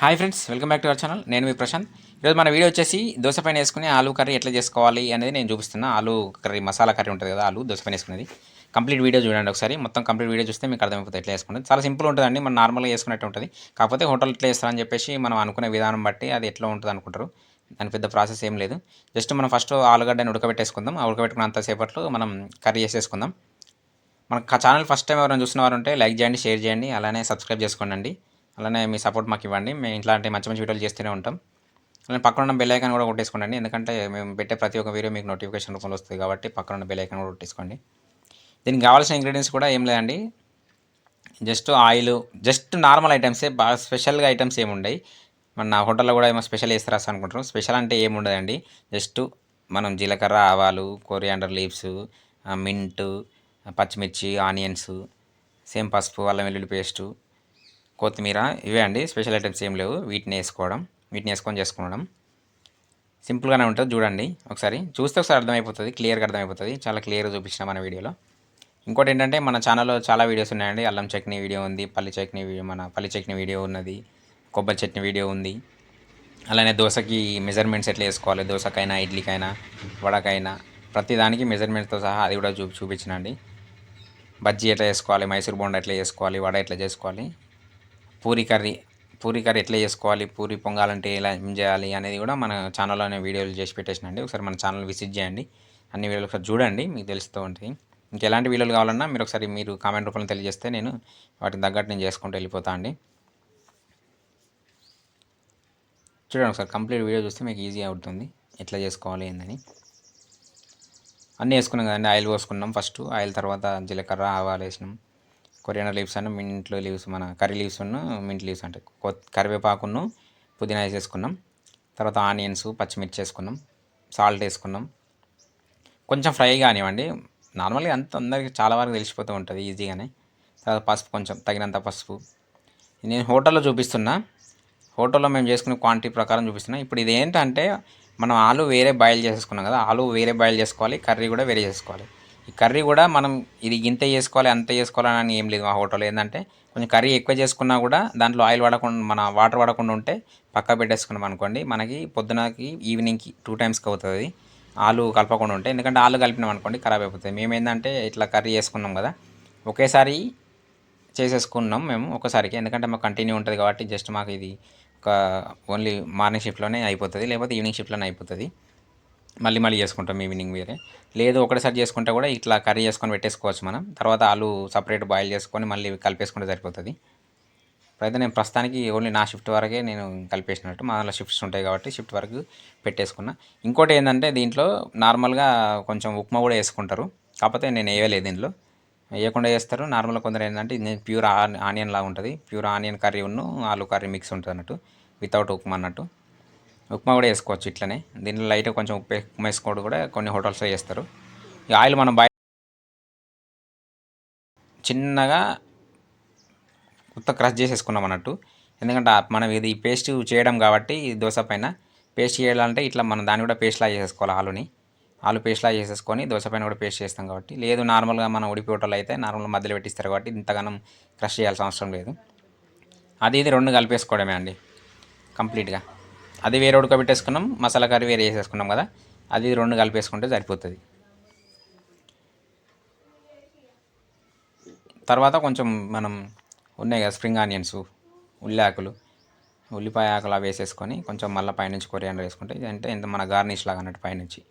Hi friends, welcome back to our channel. నేను మీ ప్రశాంత్. ఈరోజు మన వీడియో వచ్చేసి దోశ పైన వేసుకుని ఆలూ కర్రీ ఎట్లా చేసుకోవాలి అనేది నేను చూపిస్తున్నా. ఆలూ కర్రీ మసాలా కర్రీ ఉంటుంది కదా, ఆలూ దోశ పైన వేసుకునేది. కంప్లీట్ వీడియో చూడండి ఒకసారి. మొత్తం కంప్లీట్ వీడియో చూస్తే మీకు అర్థమైపోతుంది ఎట్లా వేసుకుంటుంది. చాలా సింపుల్ ఉంటుందండి, మనం నార్మల్గా వేసుకున్నట్టు ఉంటుంది. కాకపోతే హోటల్ ఎట్లా వేస్తారని చెప్పేసి మనం అనుకునే విధానం బట్టి అది ఎట్లా ఉంటుంది అనుకుంటారు. దాని పెద్ద ప్రాసెస్ ఏం లేదు. జస్ట్ మనం ఫస్ట్ ఆలుగడ్డని ఉడకబెట్టేసుకుందాం. ఆ ఉడకబెట్టుకున్నంతసేపట్లో మనం కర్రీ చేసేసుకుందాం. మన ఛానల్ ఫస్ట్ టైం ఎవరైనా చూసిన వారు ఉంటే లైక్ చేయండి, షేర్ చేయండి, అలానే సబ్స్క్రైబ్ చేసుకోండి. అలానే మీ సపోర్ట్ మాకు ఇవ్వండి. మేము ఇట్లాంటి మంచి మంచి వీడియోలు చేస్తూనే ఉంటాం. అలానే పక్కన ఉన్న బెల్ ఐకాన్ కూడా కొట్టేసుకోండి, ఎందుకంటే మేము పెట్టే ప్రతి ఒక్క వీడియో మీకు నోటిఫికేషన్ రూపంలో వస్తుంది కాబట్టి పక్కన ఉన్న బెల్ ఐకాన్ కూడా కొట్టేసుకోండి. దీనికి కావాల్సిన ఇంగ్రీడియంట్స్ కూడా ఏం లేదండి, జస్ట్ ఆయిల్, జస్ట్ నార్మల్ ఐటమ్సే. బాగా స్పెషల్గా ఐటమ్స్ ఏమి ఉండవు. మన హోటల్లో కూడా ఏమో స్పెషల్ వేస్తారా అనుకుంటారు. స్పెషల్ అంటే ఏమి ఉండదండి. జస్ట్ మనం జీలకర్ర, ఆవాలు, కొరియాండర్ లీవ్స్, మింట్, పచ్చిమిర్చి, ఆనియన్స్, సేమ్ పసుపు, అల్లం వెల్లుల్లి పేస్టు, కొత్తిమీర, ఇవే అండి. స్పెషల్ ఐటమ్స్ ఏం లేవు. వీటిని వేసుకొని చేసుకోవడం సింపుల్గానే ఉంటుంది. చూడండి ఒకసారి, చూస్తే ఒకసారి అర్థమైపోతుంది, క్లియర్గా అర్థమైపోతుంది. చాలా క్లియర్గా చూపించిన మన వీడియోలో. ఇంకోటి ఏంటంటే, మన ఛానల్లో చాలా వీడియోస్ ఉన్నాయండి. అల్లం చట్నీ వీడియో ఉంది, పల్లి చట్నీ వీడియో, మన పల్లి చట్నీ వీడియో ఉన్నది, కొబ్బరి చట్నీ వీడియో ఉంది. అలానే దోశకి మెజర్మెంట్స్ ఎట్లా వేసుకోవాలి, దోశకైనా, ఇడ్లీకైనా, వడకైనా, ప్రతి దానికి మెజర్మెంట్స్తో సహా అది కూడా చూపించినండి. బజ్జీ ఎట్లా చేసుకోవాలి, మైసూర్ బోండా ఎట్లా చేసుకోవాలి, వడ ఎట్లా చేసుకోవాలి, పూరీ కర్రీ ఎట్లా చేసుకోవాలి, పూరీ పొంగాలంటే ఎలా ఏం చేయాలి అనేది కూడా మన ఛానల్లోనే వీడియోలు చేసి పెట్టేసినండి. ఒకసారి మన ఛానల్ విజిట్ చేయండి, అన్ని వీడియోలు ఒకసారి చూడండి, మీకు తెలుస్తూ ఉంటుంది. ఇంకెలాంటి వీడియోలు కావాలన్నా మీరు కామెంట్ రూపంలో తెలియజేస్తే నేను వాటికి తగ్గట్టు నేను చేసుకుంటూ వెళ్ళిపోతా అండి. చూడండి ఒకసారి కంప్లీట్ వీడియో చూస్తే మీకు ఈజీ అవుతుంది ఎట్లా చేసుకోవాలి ఏందని. అన్నీ వేసుకున్నాం కదండి. Oil పోసుకున్నాం first. ఆయిల్ తర్వాత జీలకర్ర, ఆవాలు వేసినాం. కొరియాడర్ లీవ్స్ అన్న మింట్లో లీవ్స్, మన కర్రీ లీవ్స్ మింట్ లీవ్స్ అంటే కరివేపాకును, పుదీనా వేసేసుకున్నాం. తర్వాత ఆనియన్స్, పచ్చిమిర్చి వేసుకున్నాం. సాల్ట్ వేసుకున్నాం. కొంచెం ఫ్రై కానివ్వండి. నార్మల్గా అంత అందరికీ చాలా వరకు తెలిసిపోతూ ఉంటుంది ఈజీగానే. తర్వాత పసుపు, కొంచెం తగినంత పసుపు. నేను హోటల్లో చూపిస్తున్నా, హోటల్లో మేము చేసుకునే క్వాంటిటీ ప్రకారం చూపిస్తున్నా. ఇప్పుడు ఇది ఏంటంటే, మనం ఆలు వేరే బాయిల్ చేసేసుకున్నాం కదా, ఆలు వేరే బాయిల్ చేసుకోవాలి, కర్రీ కూడా వేరే చేసుకోవాలి. ఈ కర్రీ కూడా మనం ఇది ఇంత చేసుకోవాలి అంత చేసుకోవాలని ఏం లేదు. మా హోటల్లో ఏంటంటే, కొంచెం కర్రీ ఎక్కువ చేసుకున్నా కూడా దాంట్లో ఆయిల్ పడకుండా, మన వాటర్ పడకుండా ఉంటే పక్క పెట్టేసుకున్నాం అనుకోండి, మనకి పొద్దునకి ఈవినింగ్కి 2 టైమ్స్కి అవుతుంది. ఆలు కలపకుండా ఉంటే, ఎందుకంటే ఆలు కలిపినాం అనుకోండి ఖరాబ్ అయిపోతుంది. మేము ఏంటంటే ఇట్లా కర్రీ చేసుకున్నాం కదా, ఒకేసారి చేసేసుకున్నాం మేము ఒకసారికి. ఎందుకంటే మాకు కంటిన్యూ ఉంటుంది కాబట్టి జస్ట్ మాకు ఇది ఒక ఓన్లీ మార్నింగ్ షిఫ్ట్లోనే అయిపోతుంది, లేకపోతే ఈవినింగ్ షిఫ్ట్లోనే అయిపోతుంది. మళ్ళీ చేసుకుంటాం ఈవినింగ్ వేరే. లేదు ఒకటేసారి చేసుకుంటే కూడా ఇట్లా కర్రీ చేసుకొని పెట్టేసుకోవచ్చు మనం. తర్వాత ఆలు సపరేట్ బాయిల్ చేసుకొని మళ్ళీ కలిపేసుకుంటే సరిపోతుంది. ఇప్పుడైతే నేను ప్రస్తుతానికి ఓన్లీ నా షిఫ్ట్ వరకే నేను కలిపేసినట్టు. మా దాంట్లో షిఫ్ట్స్ ఉంటాయి కాబట్టి షిఫ్ట్ వరకు పెట్టేసుకున్నా. ఇంకోటి ఏంటంటే, దీంట్లో నార్మల్గా కొంచెం ఉప్మా కూడా వేసుకుంటారు, కాకపోతే నేను వేయలేదు. దీంట్లో వేయకుండా చేస్తారు. నార్మల్గా కొందరు ఏంటంటే, ఇది ప్యూర్ ఆనియన్ లాగా ఉంటుంది. ప్యూర్ ఆనియన్ కర్రీ ఆలు కర్రీ మిక్స్ ఉంటుంది అన్నట్టు, వితౌట్ ఉప్మా అన్నట్టు. ఉప్మా కూడా వేసుకోవచ్చు ఇట్లనే. దీంట్లో లైట్గా కొంచెం ఉప్మా వేసుకోవడం కూడా కొన్ని హోటల్స్లో చేస్తారు. ఈ ఆయిల్ మనం చిన్నగా మొత్తం క్రష్ చేసేసుకున్నాం అన్నట్టు. ఎందుకంటే మనం ఇది పేస్ట్ చేయడం కాబట్టి దోశ పైన పేస్ట్ చేయాలంటే ఇట్లా మనం దాన్ని కూడా పేస్ట్లా చేసేసుకోవాలి. ఆలు పేస్ట్లా చేసేసుకొని దోశ పైన కూడా పేస్ట్ చేస్తాం కాబట్టి. లేదు నార్మల్గా మనం ఉడిపి హోటల్ అయితే నార్మల్గా మధ్యలో పెట్టిస్తారు కాబట్టి ఇంతగానం క్రష్ చేయాల్సిన అవసరం లేదు. ఇది రెండు కలిపేసుకోవడమే అండి కంప్లీట్గా. అది వేరే ఉడకబెట్టేసుకున్నాం, మసాలా కర్రీ వేరే వేసేసుకున్నాం కదా, అది రెండు కలిపేసుకుంటే సరిపోతుంది. తర్వాత కొంచెం మనం ఉన్నాయి కదా స్ప్రింగ్ ఆనియన్స్, ఉల్లిపాయ ఆకులు అవి వేసేసుకొని కొంచెం మళ్ళీ పైనుంచి కొరియాండర్ వేసుకుంటే, ఇదంటే ఎంత మన గార్నిష్ లాగా అన్నట్టు పైనుంచి.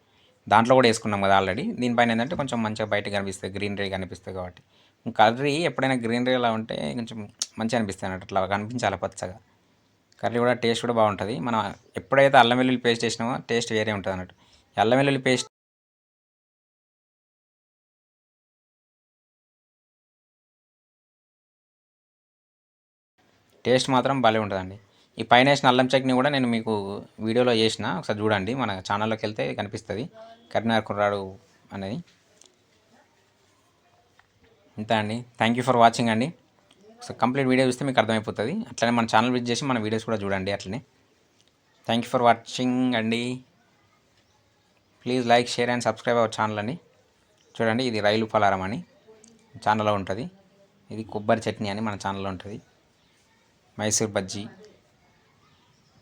దాంట్లో కూడా వేసుకున్నాం కదా ఆల్రెడీ. దీనిపైన ఏంటంటే కొంచెం మంచిగా బయటకు కనిపిస్తుంది, గ్రీనరీ కనిపిస్తుంది కాబట్టి. కర్రీ ఎప్పుడైనా గ్రీనరీ అలా ఉంటే కొంచెం మంచిగా అనిపిస్తుంది అన్నట్టు, అట్లా కనిపించాలి పచ్చగా. కర్రీ కూడా టేస్ట్ కూడా బాగుంటుంది. మనం ఎప్పుడైతే అల్లం వెల్లుల్లి పేస్ట్ వేసినామో టేస్ట్ వేరే ఉంటుంది అన్నట్టు. అల్లం వెల్లుల్లి పేస్ట్ టేస్ట్ మాత్రం భలే ఉంటుందండి. ఈ పైన వేసిన అల్లం చట్నీ కూడా నేను మీకు వీడియోలో చేసిన, ఒకసారి చూడండి. మన ఛానల్లోకి వెళ్తే కనిపిస్తుంది, కరీంనగర్ కుర్రాడు అనేది. ఇంతే అండి. థ్యాంక్ యూ ఫర్ వాచింగ్ అండి. సో కంప్లీట్ వీడియో చూస్తే మీకు అర్థమైపోతుంది. అట్లనే మన ఛానల్ విజిట్ చేసి మన వీడియోస్ కూడా చూడండి అట్లనే. థ్యాంక్ యూ ఫర్ వాచింగ్ అండి. Please like, share and subscribe our channel అండి. చూడండి, ఇది రైలు పలారం అని ఛానల్లో ఉంటుంది. ఇది కొబ్బరి చట్నీ అని మన ఛానల్లో ఉంటుంది. మైసూర్ బజ్జీ,